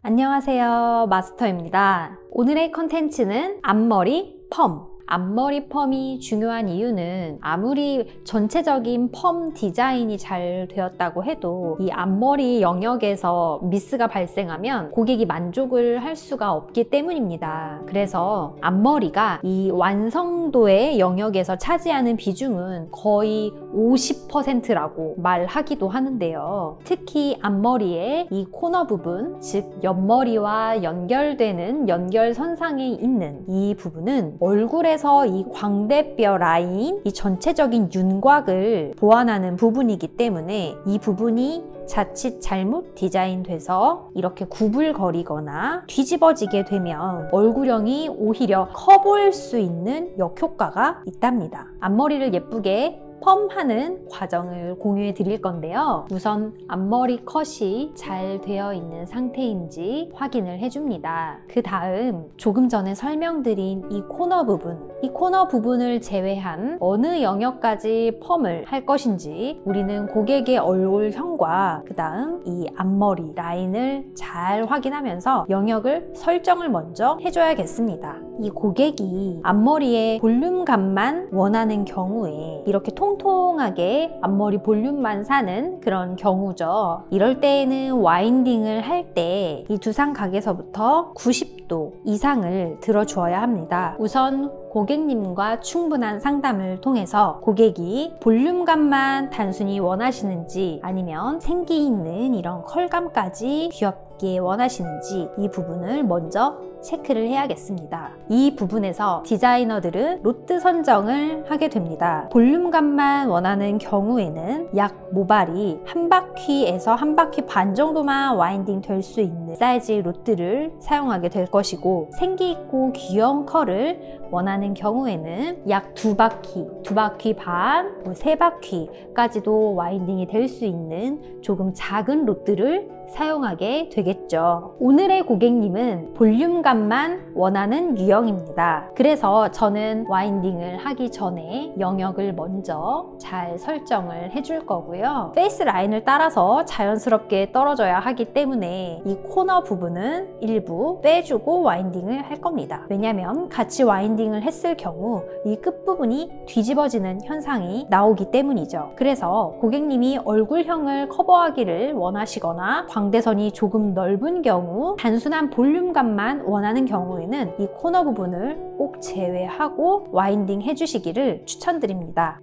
안녕하세요, 마스터입니다. 오늘의 컨텐츠는 앞머리 펌. 앞머리 펌이 중요한 이유는 아무리 전체적인 펌 디자인이 잘 되었다고 해도 이 앞머리 영역에서 미스가 발생하면 고객이 만족을 할 수가 없기 때문입니다. 그래서 앞머리가 이 완성도의 영역에서 차지하는 비중은 거의 50%라고 말하기도 하는데요. 특히 앞머리의 이 코너 부분, 즉 옆머리와 연결되는 연결선상에 있는 이 부분은 얼굴에 이 광대뼈 라인, 이 전체적인 윤곽을 보완하는 부분이기 때문에 이 부분이 자칫 잘못 디자인돼서 이렇게 구불거리거나 뒤집어지게 되면 얼굴형이 오히려 커 보일 수 있는 역효과가 있답니다. 앞머리를 예쁘게 펌하는 과정을 공유해 드릴 건데요. 우선 앞머리 컷이 잘 되어 있는 상태인지 확인을 해줍니다. 그 다음 조금 전에 설명드린 이 코너 부분을 제외한 어느 영역까지 펌을 할 것인지 우리는 고객의 얼굴형과 그 다음 이 앞머리 라인을 잘 확인하면서 영역을 설정을 먼저 해줘야겠습니다. 이 고객이 앞머리의 볼륨감만 원하는 경우에 이렇게 통통하게 앞머리 볼륨만 사는 그런 경우죠. 이럴 때에는 와인딩을 할 때 이 두상각에서부터 90도 이상을 들어주어야 합니다. 우선 고객님과 충분한 상담을 통해서 고객이 볼륨감만 단순히 원하시는지 아니면 생기 있는 이런 컬감까지 귀엽게 원하시는지 이 부분을 먼저 체크를 해야겠습니다. 이 부분에서 디자이너들은 로트 선정을 하게 됩니다. 볼륨감만 원하는 경우에는 약 모발이 한 바퀴에서 한 바퀴 반 정도만 와인딩 될 수 있는 사이즈의 로트를 사용하게 될 것이고 생기 있고 귀여운 컬을 원하는 경우에는 약 두 바퀴 반, 3바퀴까지도 와인딩이 될 수 있는 조금 작은 로트를 사용하게 되겠죠. 오늘의 고객님은 볼륨감만 원하는 유형입니다. 그래서 저는 와인딩을 하기 전에 영역을 먼저 잘 설정을 해줄 거고요. 페이스 라인을 따라서 자연스럽게 떨어져야 하기 때문에 이 코너 부분은 일부 빼주고 와인딩을 할 겁니다. 왜냐하면 같이 와인딩을 했을 경우 이 끝부분이 뒤집어지는 현상이 나오기 때문이죠. 그래서 고객님이 얼굴형을 커버하기를 원하시거나 광대선이 조금 넓은 경우, 단순한 볼륨감만 원하는 경우에는 이 코너 부분을 꼭 제외하고 와인딩 해주시기를 추천드립니다.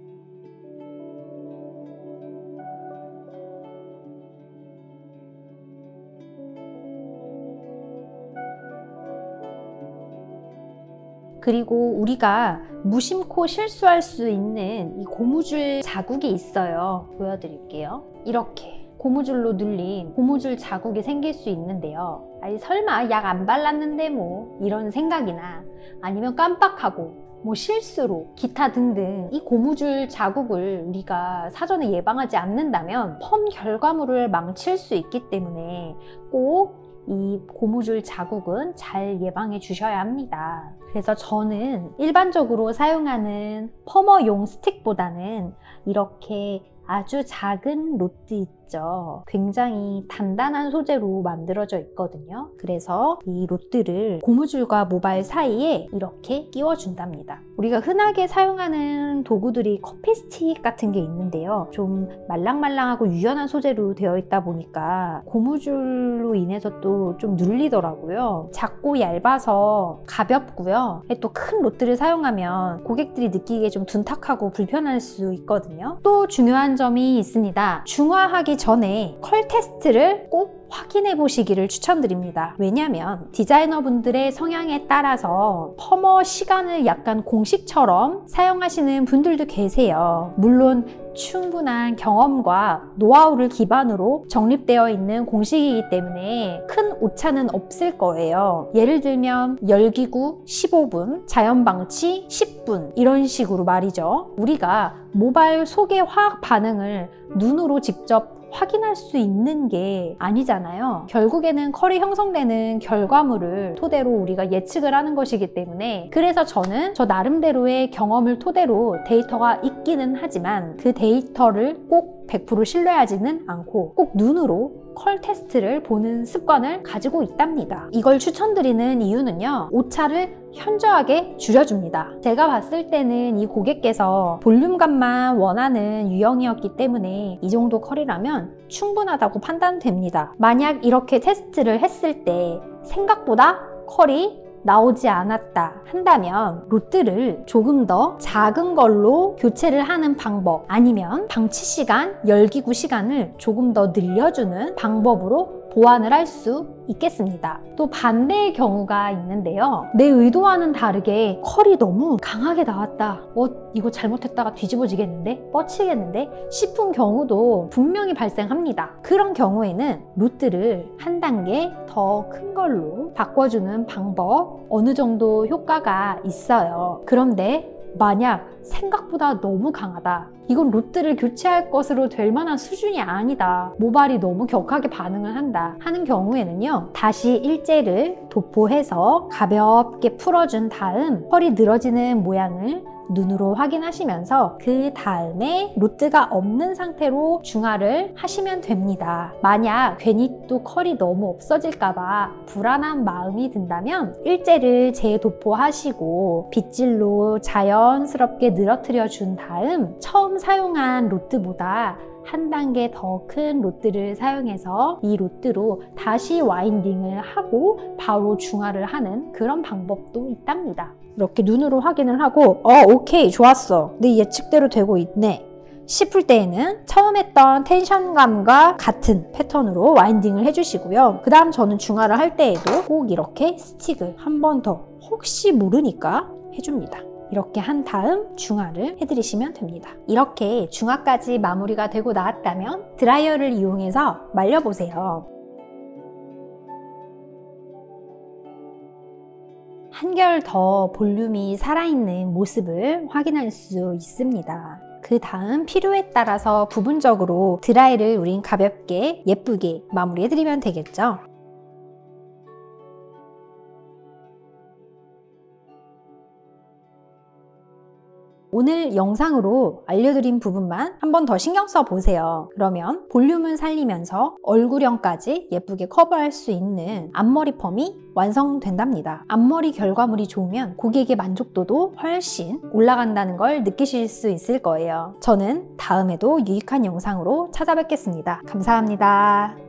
그리고 우리가 무심코 실수할 수 있는 이 고무줄 자국이 있어요. 보여드릴게요. 이렇게 고무줄로 눌린 고무줄 자국이 생길 수 있는데요. 아니 설마 약 안 발랐는데 뭐 이런 생각이나 아니면 깜빡하고 실수로 기타 등등 이 고무줄 자국을 우리가 사전에 예방하지 않는다면 펌 결과물을 망칠 수 있기 때문에 꼭 이 고무줄 자국은 잘 예방해 주셔야 합니다. 그래서 저는 일반적으로 사용하는 펌어용 스틱보다는 이렇게 아주 작은 로트 있죠. 굉장히 단단한 소재로 만들어져 있거든요. 그래서 이 로트를 고무줄과 모발 사이에 이렇게 끼워준답니다. 우리가 흔하게 사용하는 도구들이 커피 스틱 같은 게 있는데요. 좀 말랑말랑하고 유연한 소재로 되어 있다 보니까 고무줄로 인해서 또 좀 눌리더라고요. 작고 얇아서 가볍고요. 또 큰 로트를 사용하면 고객들이 느끼기에 좀 둔탁하고 불편할 수 있거든요. 또 중요한 점이 있습니다. 중화하기 전에 컬 테스트를 꼭 확인해 보시기를 추천드립니다. 왜냐하면 디자이너분들의 성향에 따라서 펌어 시간을 약간 공식처럼 사용하시는 분들도 계세요. 물론 충분한 경험과 노하우를 기반으로 정립되어 있는 공식이기 때문에 큰 오차는 없을 거예요. 예를 들면 열기구 15분, 자연방치 10분 이런 식으로 말이죠. 우리가 모발 속의 화학 반응을 눈으로 직접 확인할 수 있는 게 아니잖아요. 결국에는 컬이 형성되는 결과물을 토대로 우리가 예측을 하는 것이기 때문에, 그래서 저는 저 나름대로의 경험을 토대로 데이터가 있기는 하지만 그 데이터를 꼭 100% 신뢰하지는 않고 꼭 눈으로 컬 테스트를 보는 습관을 가지고 있답니다. 이걸 추천드리는 이유는요, 오차를 현저하게 줄여줍니다. 제가 봤을 때는 이 고객께서 볼륨감만 원하는 유형이었기 때문에 이 정도 컬이라면 충분하다고 판단됩니다. 만약 이렇게 테스트를 했을 때 생각보다 컬이 나오지 않았다 한다면 로트를 조금 더 작은 걸로 교체를 하는 방법, 아니면 방치 시간, 열기구 시간을 조금 더 늘려주는 방법으로 보완을 할 수 있겠습니다. 또 반대의 경우가 있는데요. 내 의도와는 다르게 컬이 너무 강하게 나왔다. 이거 잘못했다가 뒤집어지겠는데? 뻗치겠는데? 싶은 경우도 분명히 발생합니다. 그런 경우에는 루트를 한 단계 더 큰 걸로 바꿔주는 방법, 어느 정도 효과가 있어요. 그런데 만약 생각보다 너무 강하다, 이건 로트를 교체할 것으로 될 만한 수준이 아니다, 모발이 너무 격하게 반응을 한다 하는 경우에는요, 다시 일제를 도포해서 가볍게 풀어준 다음 컬이 늘어지는 모양을 눈으로 확인하시면서 그 다음에 로트가 없는 상태로 중화를 하시면 됩니다. 만약 괜히 또 컬이 너무 없어질까봐 불안한 마음이 든다면 일제를 재도포하시고 빗질로 자연스럽게 늘어뜨려 준 다음 처음 사용한 로트보다 한 단계 더 큰 로트를 사용해서 이 로트로 다시 와인딩을 하고 바로 중화를 하는 그런 방법도 있답니다. 이렇게 눈으로 확인을 하고 오케이, 좋았어, 내 예측대로 되고 있네 싶을 때에는 처음 했던 텐션감과 같은 패턴으로 와인딩을 해주시고요. 그 다음 저는 중화를 할 때에도 꼭 이렇게 스틱을 한 번 더 혹시 모르니까 해줍니다. 이렇게 한 다음 중화를 해드리시면 됩니다. 이렇게 중화까지 마무리가 되고 나왔다면 드라이어를 이용해서 말려보세요. 한결 더 볼륨이 살아있는 모습을 확인할 수 있습니다. 그 다음 필요에 따라서 부분적으로 드라이를 우린 가볍게 예쁘게 마무리해드리면 되겠죠. 오늘 영상으로 알려드린 부분만 한 번 더 신경 써 보세요. 그러면 볼륨을 살리면서 얼굴형까지 예쁘게 커버할 수 있는 앞머리 펌이 완성된답니다. 앞머리 결과물이 좋으면 고객의 만족도도 훨씬 올라간다는 걸 느끼실 수 있을 거예요. 저는 다음에도 유익한 영상으로 찾아뵙겠습니다. 감사합니다.